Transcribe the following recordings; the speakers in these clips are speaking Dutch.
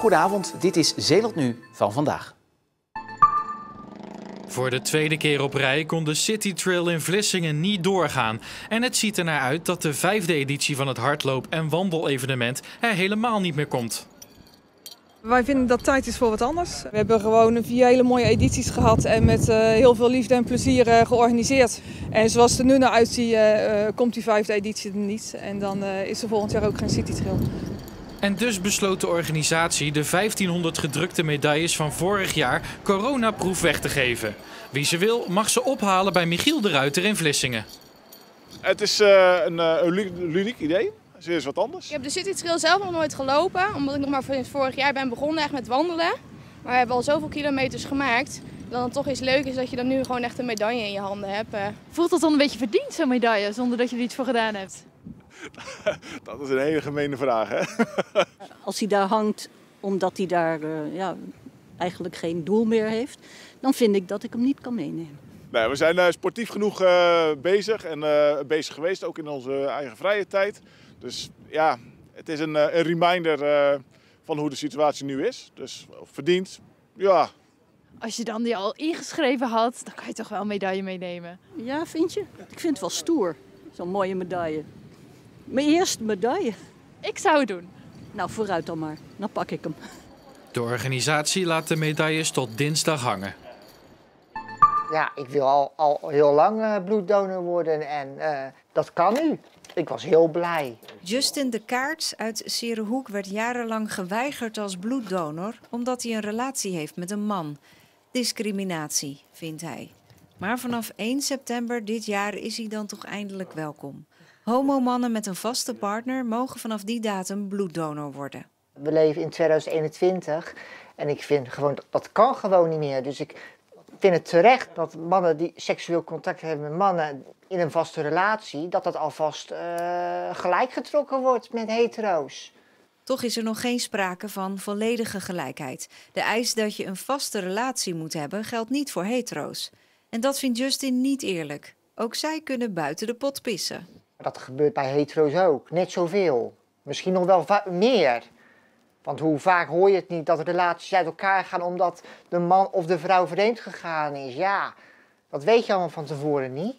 Goedenavond, dit is Zeeland Nu van vandaag. Voor de tweede keer op rij kon de City Trail in Vlissingen niet doorgaan. En het ziet ernaar uit dat de 5e editie van het hardloop- en wandelevenement er helemaal niet meer komt. Wij vinden dat tijd is voor wat anders. We hebben gewoon 4 hele mooie edities gehad en met heel veel liefde en plezier georganiseerd. En zoals het er nu naar uitziet, komt die 5e editie er niet. En dan is er volgend jaar ook geen City Trail. En dus besloot de organisatie de 1500 gedrukte medailles van vorig jaar coronaproof weg te geven. Wie ze wil, mag ze ophalen bij Michiel de Ruiter in Vlissingen. Het is een ludiek idee. Het is wat anders. Ik heb de City Trail zelf nog nooit gelopen, omdat ik nog maar vorig jaar ben begonnen echt met wandelen. Maar we hebben al zoveel kilometers gemaakt, dat het toch iets leuk is dat je dan nu gewoon echt een medaille in je handen hebt. Voelt dat dan een beetje verdiend, zo'n medaille, zonder dat je er iets voor gedaan hebt? Dat is een hele gemene vraag, hè? Als hij daar hangt omdat hij daar eigenlijk geen doel meer heeft, dan vind ik dat ik hem niet kan meenemen. Nee, we zijn sportief genoeg bezig en bezig geweest, ook in onze eigen vrije tijd. Dus ja, het is een reminder van hoe de situatie nu is. Dus verdiend, ja. Als je dan die al ingeschreven had, dan kan je toch wel een medaille meenemen? Ja, vind je? Ik vind het wel stoer, zo'n mooie medaille. Mijn eerste medaille. Ik zou het doen. Nou, vooruit dan maar. Dan pak ik hem. De organisatie laat de medailles tot dinsdag hangen. Ja, ik wil al heel lang bloeddonor worden en dat kan nu. Ik was heel blij. Justin de Kaarts uit Serenhoek werd jarenlang geweigerd als bloeddonor omdat hij een relatie heeft met een man. Discriminatie, vindt hij. Maar vanaf 1 september dit jaar is hij dan toch eindelijk welkom. Homomannen met een vaste partner mogen vanaf die datum bloeddonor worden. We leven in 2021 en ik vind gewoon dat kan gewoon niet meer. Dus ik vind het terecht dat mannen die seksueel contact hebben met mannen in een vaste relatie, dat alvast gelijk getrokken wordt met hetero's. Toch is er nog geen sprake van volledige gelijkheid. De eis dat je een vaste relatie moet hebben geldt niet voor hetero's. En dat vindt Justin niet eerlijk. Ook zij kunnen buiten de pot pissen. Dat gebeurt bij hetero's ook, net zoveel. Misschien nog wel meer. Want hoe vaak hoor je het niet dat relaties uit elkaar gaan omdat de man of de vrouw vreemd gegaan is? Ja, dat weet je allemaal van tevoren niet.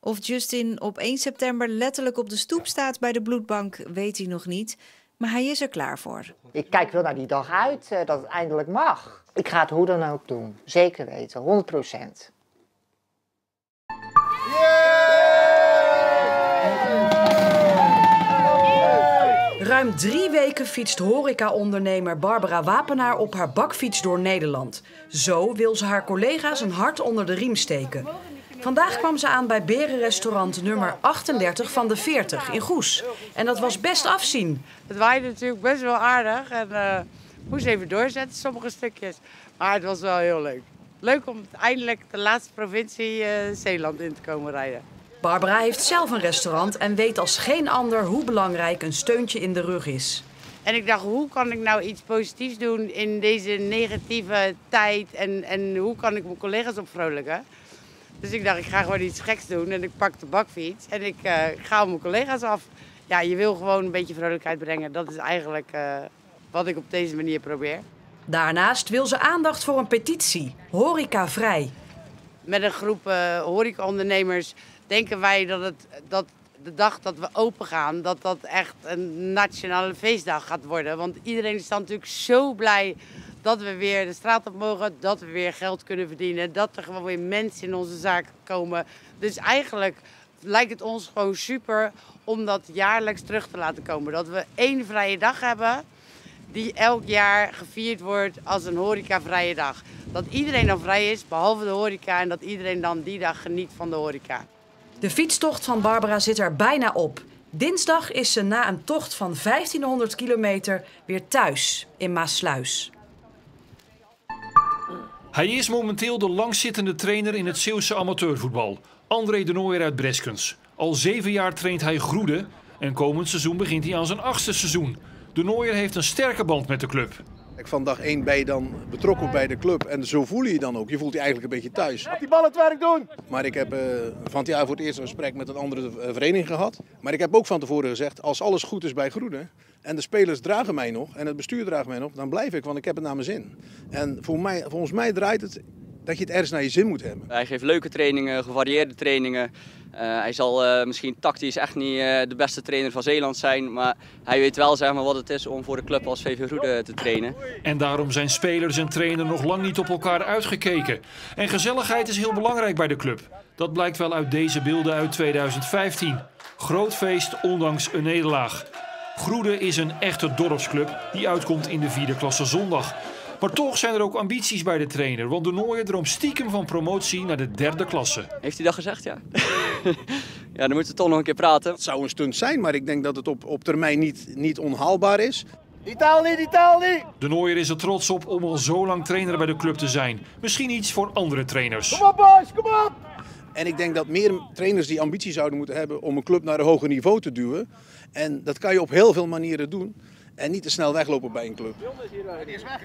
Of Justin op 1 september letterlijk op de stoep staat bij de bloedbank, weet hij nog niet. Maar hij is er klaar voor. Ik kijk wel naar die dag uit, dat het eindelijk mag. Ik ga het hoe dan ook doen, zeker weten, 100%. Ruim 3 weken fietst horeca-ondernemer Barbara Wapenaar op haar bakfiets door Nederland. Zo wil ze haar collega's een hart onder de riem steken. Vandaag kwam ze aan bij berenrestaurant nummer 38 van de 40 in Goes. En dat was best afzien. Het waaide natuurlijk best wel aardig en moest even doorzetten sommige stukjes. Maar het was wel heel leuk. Leuk om eindelijk de laatste provincie Zeeland in te komen rijden. Barbara heeft zelf een restaurant en weet als geen ander hoe belangrijk een steuntje in de rug is. En ik dacht, hoe kan ik nou iets positiefs doen in deze negatieve tijd en hoe kan ik mijn collega's opvrolijken? Dus ik dacht, ik ga gewoon iets geks doen en ik pak de bakfiets en ik ga op mijn collega's af. Ja, je wil gewoon een beetje vrolijkheid brengen. Dat is eigenlijk wat ik op deze manier probeer. Daarnaast wil ze aandacht voor een petitie, Horecavrij. Met een groep horecaondernemers denken wij dat de dag dat we open gaan, dat echt een nationale feestdag gaat worden. Want iedereen is dan natuurlijk zo blij dat we weer de straat op mogen, dat we weer geld kunnen verdienen, dat er gewoon weer mensen in onze zaak komen. Dus eigenlijk lijkt het ons gewoon super om dat jaarlijks terug te laten komen. Dat we 1 vrije dag hebben die elk jaar gevierd wordt als een horecavrije dag. Dat iedereen dan vrij is, behalve de horeca, en dat iedereen dan die dag geniet van de horeca. De fietstocht van Barbara zit er bijna op. Dinsdag is ze na een tocht van 1500 kilometer weer thuis in Maassluis. Hij is momenteel de langzittende trainer in het Zeeuwse amateurvoetbal. André de Nooijer uit Breskens. Al 7 jaar traint hij Groede en komend seizoen begint hij aan zijn 8e seizoen. De Nooijer heeft een sterke band met de club. Van dag 1 ben je dan betrokken bij de club en zo voel je je dan ook. Je voelt je eigenlijk een beetje thuis. Laat die bal het werk doen! Maar ik heb van het jaar voor het eerst een gesprek met een andere vereniging gehad. Maar ik heb ook van tevoren gezegd, als alles goed is bij Groene en de spelers dragen mij nog en het bestuur draagt mij nog, dan blijf ik, want ik heb het naar mijn zin. En volgens mij draait het dat je het ergens naar je zin moet hebben. Hij geeft leuke trainingen, gevarieerde trainingen. Hij zal misschien tactisch echt niet de beste trainer van Zeeland zijn, maar hij weet wel zeg maar, wat het is om voor de club als VV Groene te trainen. En daarom zijn spelers en trainer nog lang niet op elkaar uitgekeken. En gezelligheid is heel belangrijk bij de club. Dat blijkt wel uit deze beelden uit 2015. Groot feest ondanks een nederlaag. Groene is een echte dorpsclub die uitkomt in de 4e klasse zondag. Maar toch zijn er ook ambities bij de trainer, want de Nooier droomt stiekem van promotie naar de 3e klasse. Heeft hij dat gezegd, ja? Ja, dan moeten we toch nog een keer praten. Het zou een stunt zijn, maar ik denk dat het op termijn niet onhaalbaar is. Die taal niet! De Nooier is er trots op om al zo lang trainer bij de club te zijn. Misschien iets voor andere trainers. Kom op boys, kom op! En ik denk dat meer trainers die ambitie zouden moeten hebben om een club naar een hoger niveau te duwen. En dat kan je op heel veel manieren doen. En niet te snel weglopen bij een club. Die is weg.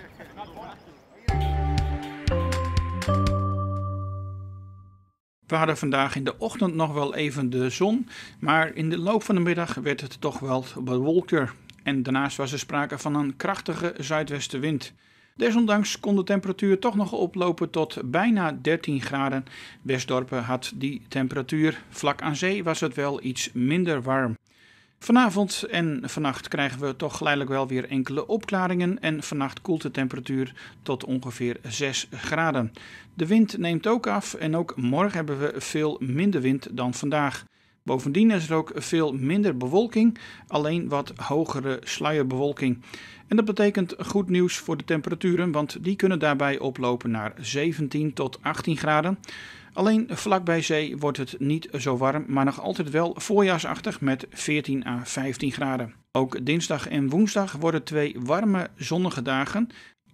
We hadden vandaag in de ochtend nog wel even de zon, maar in de loop van de middag werd het toch wel bewolkter. En daarnaast was er sprake van een krachtige zuidwestenwind. Desondanks kon de temperatuur toch nog oplopen tot bijna 13 graden. Westdorpen had die temperatuur. Vlak aan zee was het wel iets minder warm. Vanavond en vannacht krijgen we toch geleidelijk wel weer enkele opklaringen en vannacht koelt de temperatuur tot ongeveer 6 graden. De wind neemt ook af en ook morgen hebben we veel minder wind dan vandaag. Bovendien is er ook veel minder bewolking, alleen wat hogere sluierbewolking. En dat betekent goed nieuws voor de temperaturen, want die kunnen daarbij oplopen naar 17 tot 18 graden. Alleen vlak bij zee wordt het niet zo warm, maar nog altijd wel voorjaarsachtig met 14 à 15 graden. Ook dinsdag en woensdag worden 2 warme zonnige dagen.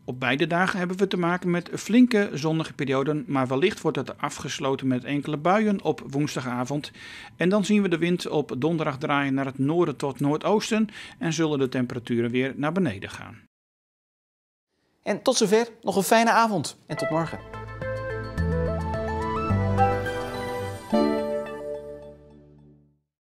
Op beide dagen hebben we te maken met flinke zonnige perioden, maar wellicht wordt het afgesloten met enkele buien op woensdagavond. En dan zien we de wind op donderdag draaien naar het noorden tot noordoosten en zullen de temperaturen weer naar beneden gaan. En tot zover nog een fijne avond en tot morgen.